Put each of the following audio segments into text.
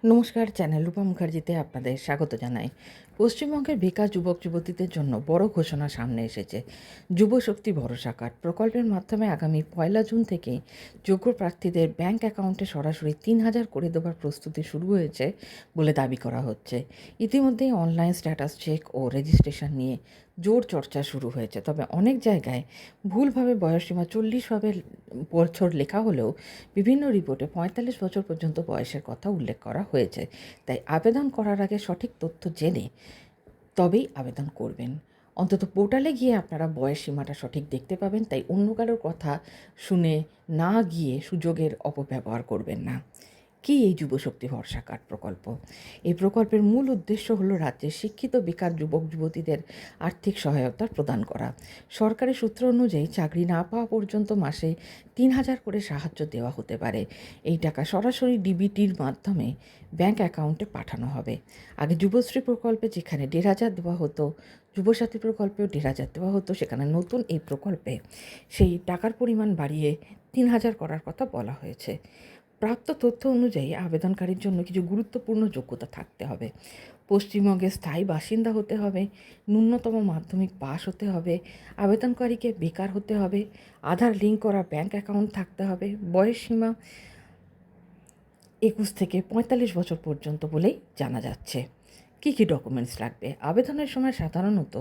নমস্কার, চ্যানেল রূপা মুখার্জিতে আপনাদের স্বাগত জানাই। পশ্চিমবঙ্গের বেকার যুবক যুবতীদের জন্য বড় ঘোষণা সামনে এসেছে। যুবশক্তি ভরসা কার্ড প্রকল্পের মাধ্যমে আগামী 1 জুন থেকে যোগ্য প্রার্থীদের ব্যাংক অ্যাকাউন্টে সরাসরি 3,000 করে দেওয়ার প্রস্তুতি শুরু হয়েছে বলে দাবি করা হচ্ছে। ইতিমধ্যেই অনলাইন স্ট্যাটাস চেক ও রেজিস্ট্রেশন নিয়ে জোর চর্চা শুরু হয়েছে। তবে অনেক জায়গায় ভুলভাবে বয়সসীমা 40 বছর লেখা হলেও বিভিন্ন রিপোর্টে 45 বছর পর্যন্ত বয়সের কথা উল্লেখ করা হয়েছে। তাই আবেদন করার আগে সঠিক তথ্য জেনে তবেই আবেদন করবেন। অন্তত পোর্টালে গিয়ে আপনারা বয়স সীমাটা সঠিক দেখতে পাবেন, তাই অন্য কারোর কথা শুনে না গিয়ে সুযোগের অপব্যবহার করবেন না। কি এই যুবশক্তি ভরসা কার্ড প্রকল্প? এই প্রকল্পের মূল উদ্দেশ্য হলো রাজ্যের শিক্ষিত বেকার যুবক যুবতীদের আর্থিক সহায়তা প্রদান করা। সরকারি সূত্র অনুযায়ী চাকরি না পাওয়া পর্যন্ত মাসে 3,000 করে সাহায্য দেওয়া হতে পারে। এই টাকা সরাসরি ডিবিটির মাধ্যমে ব্যাংক অ্যাকাউন্টে পাঠানো হবে। আগে যুবশ্রী প্রকল্পে যেখানে 1,500 দেওয়া হতো, যুবসাথী প্রকল্পেও 1,500 দেওয়া হতো, সেখানে নতুন এই প্রকল্পে সেই টাকার পরিমাণ বাড়িয়ে 3,000 করার কথা বলা হয়েছে। প্রাপ্ত তথ্য অনুযায়ী আবেদনকারীর জন্য কিছু গুরুত্বপূর্ণ যোগ্যতা থাকতে হবে। পশ্চিমবঙ্গের স্থায়ী বাসিন্দা হতে হবে, ন্যূনতম মাধ্যমিক পাস হতে হবে, আবেদনকারীকে বেকার হতে হবে, আধার লিঙ্ক করা ব্যাংক অ্যাকাউন্ট থাকতে হবে, বয়স সীমা 21 থেকে 45 বছর পর্যন্ত বলেই জানা যাচ্ছে। কী কী ডকুমেন্টস লাগবে? আবেদনের সময় সাধারণত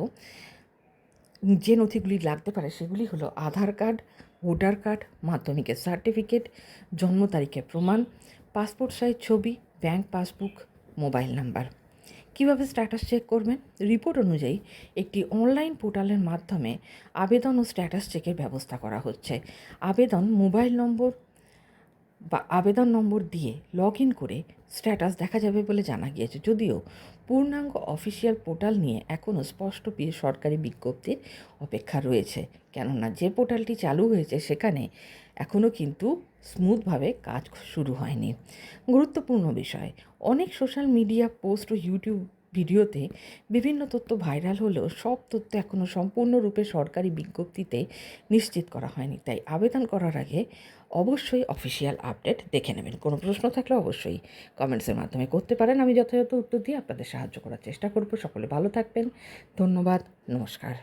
যে নথিগুলি লাগতে পারে সেগুলি হলো আধার কার্ড, ভোটার কার্ড, মাধ্যমিকের সার্টিফিকেট, জন্ম তারিখের প্রমাণ, পাসপোর্ট সাইজ ছবি, ব্যাংক পাসবুক, মোবাইল নাম্বার। কীভাবে স্ট্যাটাস চেক করবেন? রিপোর্ট অনুযায়ী একটি অনলাইন পোর্টালের মাধ্যমে আবেদন ও স্ট্যাটাস চেকের ব্যবস্থা করা হচ্ছে। আবেদন নম্বর দিয়ে লগ ইন করে স্ট্যাটাস দেখা যাবে বলে জানা গিয়েছে। যদিও পূর্ণাঙ্গ অফিসিয়াল পোর্টাল নিয়ে এখনও স্পষ্ট সরকারি বিজ্ঞপ্তির অপেক্ষা রয়েছে, কেননা যে পোর্টালটি চালু হয়েছে সেখানে এখনও কিন্তু স্মুথভাবে কাজ শুরু হয়নি। গুরুত্বপূর্ণ বিষয়, অনেক সোশ্যাল মিডিয়া পোস্ট ও ইউটিউব ভিডিওতে বিভিন্ন তথ্য ভাইরাল হলেও সব তথ্য এখনও সম্পূর্ণরূপে সরকারি বিজ্ঞপ্তিতে নিশ্চিত করা হয়নি। তাই আবেদন করার আগে অবশ্যই অফিসিয়াল আপডেট দেখে নেবেন। কোনো প্রশ্ন থাকলে অবশ্যই কমেন্টসের মাধ্যমে করতে পারেন। আমি যথাযথ উত্তর দিয়ে আপনাদের সাহায্য করার চেষ্টা করব। সকলে ভালো থাকবেন। ধন্যবাদ। নমস্কার।